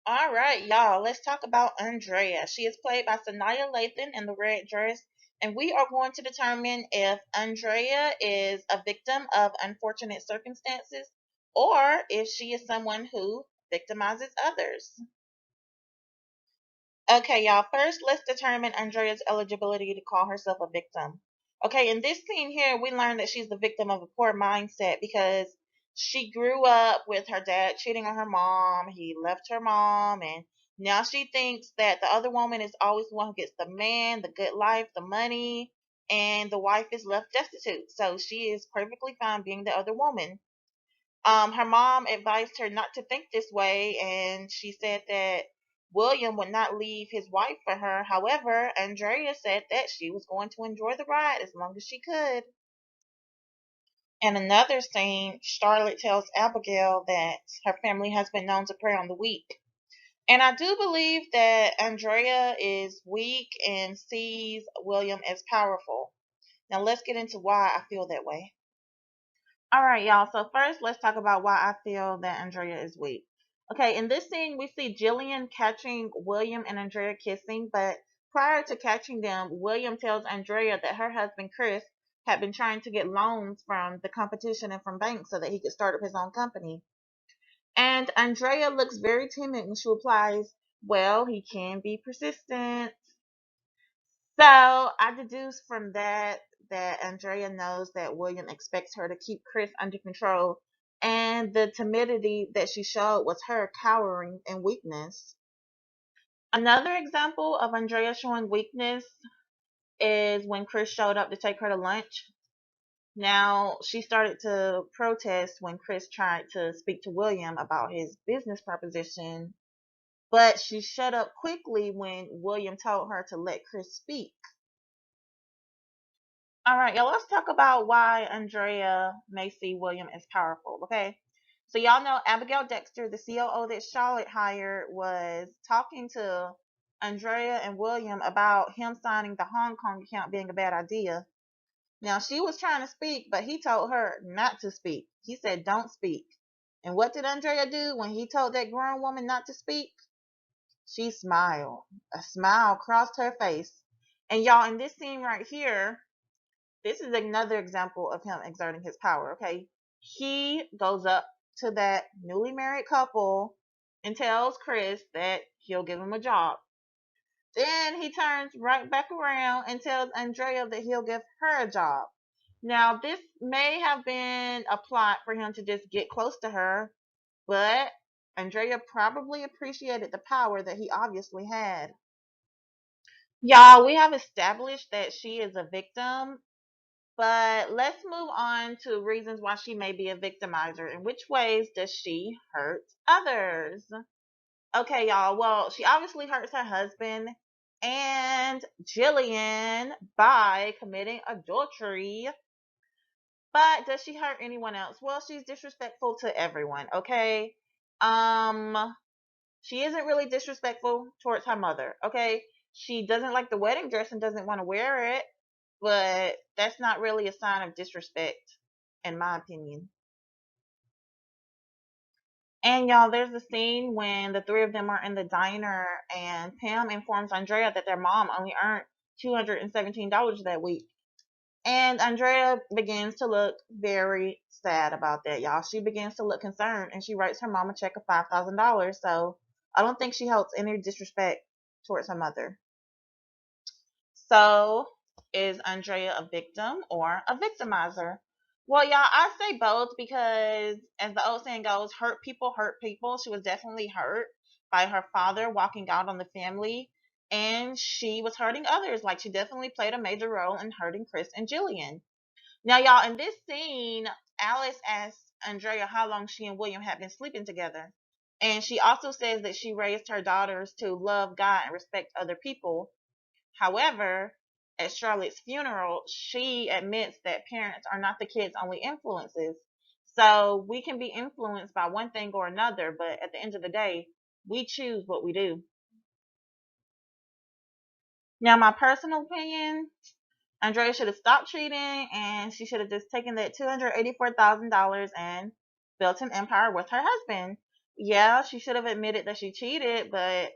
All right, y'all, let's talk about Andrea. She is played by Sanaya Lathan in the red dress, and we are going to determine if Andrea is a victim of unfortunate circumstances or if she is someone who victimizes others. Okay, y'all, first let's determine Andrea's eligibility to call herself a victim. Okay, in this scene here, we learn that she's the victim of a poor mindset because she grew up with her dad cheating on her mom. He left her mom, and now she thinks that the other woman is always the one who gets the man, the good life, the money, and the wife is left destitute. So she is perfectly fine being the other woman. Her mom advised her not to think this way, and she said that William would not leave his wife for her. However, Andrea said that she was going to enjoy the ride as long as she could. In another scene, Charlotte tells Abigail that her family has been known to prey on the weak. And I do believe that Andrea is weak and sees William as powerful. Now let's get into why I feel that way. All right, y'all. So first, let's talk about why I feel that Andrea is weak. Okay, in this scene, we see Jillian catching William and Andrea kissing, but prior to catching them, William tells Andrea that her husband Chris had been trying to get loans from the competition and from banks so that he could start up his own company. And Andrea looks very timid and she replies, "Well, he can be persistent." So I deduce from that Andrea knows that William expects her to keep Chris under control, and the timidity that she showed was her cowering and weakness. Another example of Andrea showing weakness is when Chris showed up to take her to lunch. Now, she started to protest when Chris tried to speak to William about his business proposition, but she shut up quickly when William told her to let Chris speak. All right, y'all, let's talk about why Andrea may see William as powerful, okay? So, y'all know Abigail Dexter, the COO that Charlotte hired, was talking to Andrea and William about him signing the Hong Kong account being a bad idea. Now, she was trying to speak, but he told her not to speak. He said, "Don't speak." And what did Andrea do when he told that grown woman not to speak? She smiled. A smile crossed her face. And y'all, in this scene right here, this is another example of him exerting his power, okay? He goes up to that newly married couple and tells Chris that he'll give him a job. Then he turns right back around and tells Andrea that he'll give her a job. Now, this may have been a plot for him to just get close to her, but Andrea probably appreciated the power that he obviously had. Y'all, we have established that she is a victim. But let's move on to reasons why she may be a victimizer. In which ways does she hurt others? Okay, y'all. Well, she obviously hurts her husband and Jillian by committing adultery. But does she hurt anyone else? Well, she's disrespectful to everyone, okay? Um, she isn't really disrespectful towards her mother, okay? She doesn't like the wedding dress and doesn't want to wear it, but that's not really a sign of disrespect, in my opinion. And y'all, there's a scene when the three of them are in the diner, and Pam informs Andrea that their mom only earned $217 that week. And Andrea begins to look very sad about that, y'all. She begins to look concerned, and she writes her mom a check of $5,000. So I don't think she holds any disrespect towards her mother. So, is Andrea a victim or a victimizer? Well, y'all, I say both because, as the old saying goes, hurt people hurt people. She was definitely hurt by her father walking out on the family, and she was hurting others. Like, she definitely played a major role in hurting Chris and Jillian. Now, y'all, in this scene, Alice asks Andrea how long she and William had been sleeping together. And she also says that she raised her daughters to love God and respect other people. However, at Charlotte's funeral, she admits that parents are not the kids' only influences. So we can be influenced by one thing or another, but at the end of the day, we choose what we do. Now, my personal opinion, Andrea should have stopped cheating and she should have just taken that $284,000 and built an empire with her husband. Yeah, she should have admitted that she cheated, but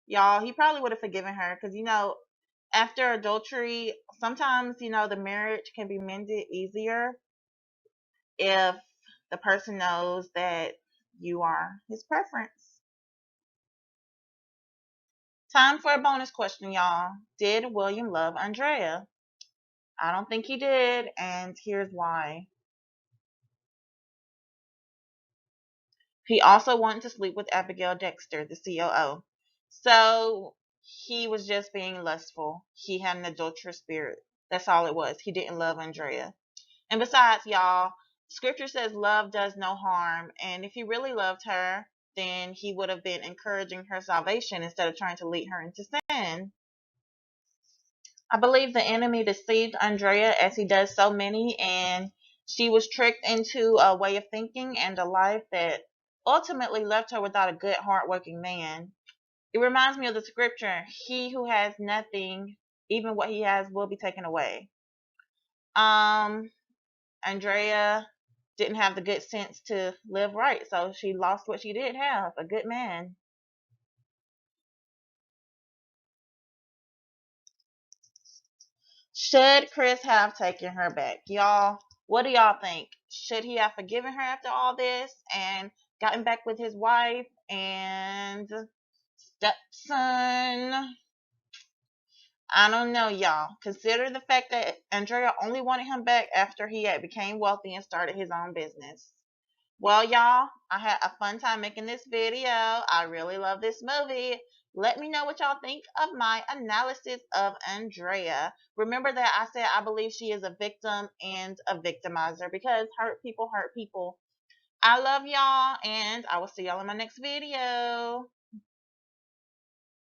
y'all, he probably would have forgiven her because, after adultery, sometimes, the marriage can be mended easier if the person knows that you are his preference. Time for a bonus question, y'all. Did William love Andrea? I don't think he did, and here's why. He also wanted to sleep with Abigail Dexter, the COO. So he was just being lustful. He had an adulterous spirit. That's all it was. He didn't love Andrea. And besides, y'all, scripture says love does no harm. And if he really loved her, then he would have been encouraging her salvation instead of trying to lead her into sin. I believe the enemy deceived Andrea as he does so many, and she was tricked into a way of thinking and a life that ultimately left her without a good, hardworking man. It reminds me of the scripture, he who has nothing, even what he has will be taken away. Um, Andrea didn't have the good sense to live right, so she lost what she did have, a good man. Should Chris have taken her back? Y'all, what do y'all think? Should he have forgiven her after all this and gotten back with his wife and stepson? I don't know, y'all. Consider the fact that Andrea only wanted him back after he had became wealthy and started his own business. Well, y'all, I had a fun time making this video. I really love this movie. Let me know what y'all think of my analysis of Andrea. Remember that I said I believe she is a victim and a victimizer because hurt people hurt people. I love y'all, and I will see y'all in my next video.